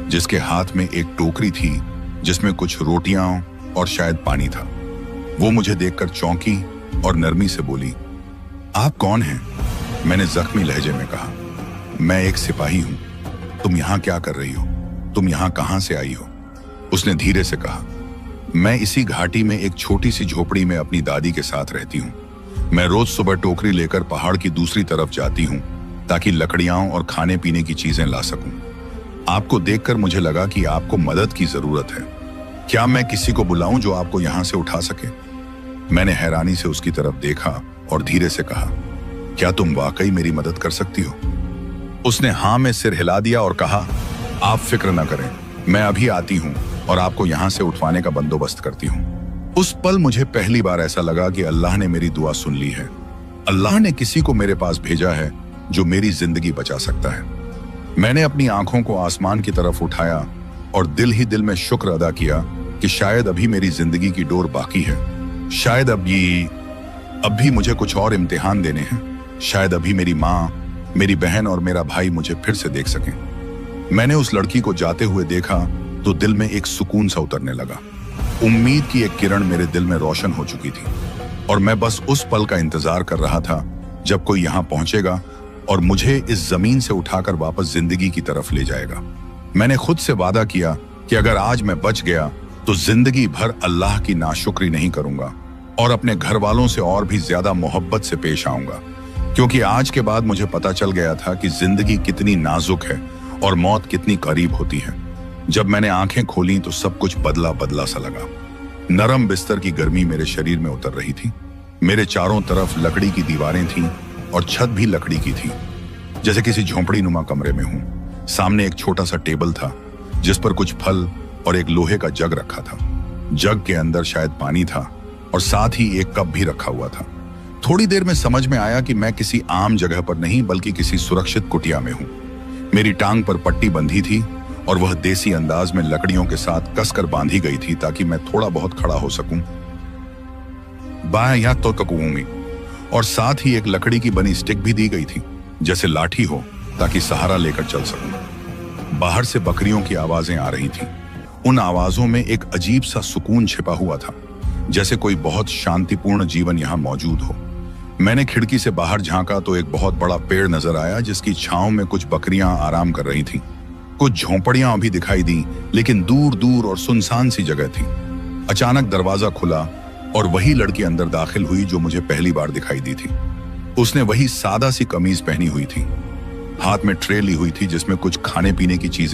जिसके हाथ में एक टोकरी थी जिसमें कुछ रोटियां और शायद पानी था। वो मुझे देखकर चौंकी और नरमी से बोली, आप कौन हैं? मैंने जख्मी लहजे में कहा, मैं एक सिपाही हूं। तुम यहां क्या कर रही हो? तुम यहां कहां से आई हो? उसने धीरे से कहा, मैं इसी घाटी में एक छोटी सी झोपड़ी में अपनी दादी के साथ रहती हूँ। मैं रोज सुबह टोकरी लेकर पहाड़ की दूसरी तरफ जाती हूँ ताकि लकड़ियां और खाने पीने की चीजें ला सकूं। आपको देखकर मुझे लगा कि आपको मदद की जरूरत है। क्या मैं किसी को बुलाऊं जो आपको यहां से उठा सके? मैंने हैरानी से उसकी तरफ देखा और धीरे से कहा, क्या तुम वाकई मेरी मदद कर सकती हो? उसने हाँ में सिर हिला दिया और कहा, आप फिक्र न करें, मैं अभी आती हूँ और आपको यहां से उठवाने का बंदोबस्त करती हूँ। उस पल मुझे पहली बार ऐसा लगा कि अल्लाह ने मेरी दुआ सुन ली है। अल्लाह ने किसी को मेरे पास भेजा है जो मेरी जिंदगी बचा सकता है। मैंने अपनी आंखों को आसमान की तरफ उठाया और दिल ही दिल में शुक्र अदा किया कि शायद अभी मेरी जिंदगी की डोर बाकी है। शायद अब भी मुझे कुछ और इम्तिहान देने हैं। शायद अभी मेरी माँ, मेरी बहन और मेरा भाई मुझे फिर से देख सकें। मैंने उस लड़की को जाते हुए देखा तो दिल में एक सुकून सा उतरने लगा। उम्मीद की एक किरण मेरे दिल में रोशन हो चुकी थी और मैं बस उस पल का इंतजार कर रहा था जब कोई यहाँ पहुंचेगा और मुझे इस जमीन से उठाकर वापस जिंदगी की तरफ ले जाएगा। मैंने खुद से वादा किया कि अगर आज मैं बच गया तो जिंदगी भर अल्लाह की नाशुक्री नहीं करूंगा और अपने घर वालों से और भी ज्यादा मोहब्बत से पेश आऊंगा, क्योंकि आज के बाद मुझे पता चल गया था कि जिंदगी कितनी नाजुक है और मौत कितनी करीब होती है। जब मैंने आंखें खोली तो सब कुछ बदला बदला सा लगा। नरम बिस्तर की गर्मी मेरे शरीर में उतर रही थी। मेरे चारों तरफ लकड़ी की दीवारें थीं और छत भी लकड़ी की थी, जैसे किसी झोंपड़ी नुमा कमरे में हूं। सामने एक छोटा सा टेबल था जिस पर कुछ फल और एक लोहे का जग रखा था। जग के अंदर शायद पानी था और साथ ही एक कप भी रखा हुआ था। थोड़ी देर में समझ में आया कि मैं किसी आम जगह पर नहीं बल्कि किसी सुरक्षित कुटिया में हूं। मेरी टांग पर पट्टी बंधी थी और वह देसी अंदाज में लकड़ियों के साथ कसकर बांधी गई थी ताकि मैं थोड़ा बहुत खड़ा हो सकूं। बाएं या तो ककूंगी और साथ ही एक लकड़ी की बनी स्टिक भी दी गई थी, जैसे लाठी हो, ताकि सहारा लेकर चल सकूं। बाहर से बकरियों की आवाजें आ रही थीं। उन आवाजों में एक अजीब सा सुकून छिपा हुआ था, जैसे कोई बहुत शांतिपूर्ण जीवन यहाँ मौजूद हो। मैंने खिड़की से बाहर झांका तो एक बहुत बड़ा पेड़ नजर आया जिसकी छांव में कुछ बकरियां आराम कर रही थीं। कुछ झोंपड़ियां भी दिखाई दी, लेकिन दूर दूर और सुनसान सी जगह थी। अचानक दरवाजा खुला और वही लड़की अंदर दाखिल हुई जो मुझे पहली बार दिखाई दी थी। उसने वही सादा सी कमीज पहनी हुई थी। हाथ में ट्रे ली हुई थी जिसमें कुछ खाने पीने की चीजें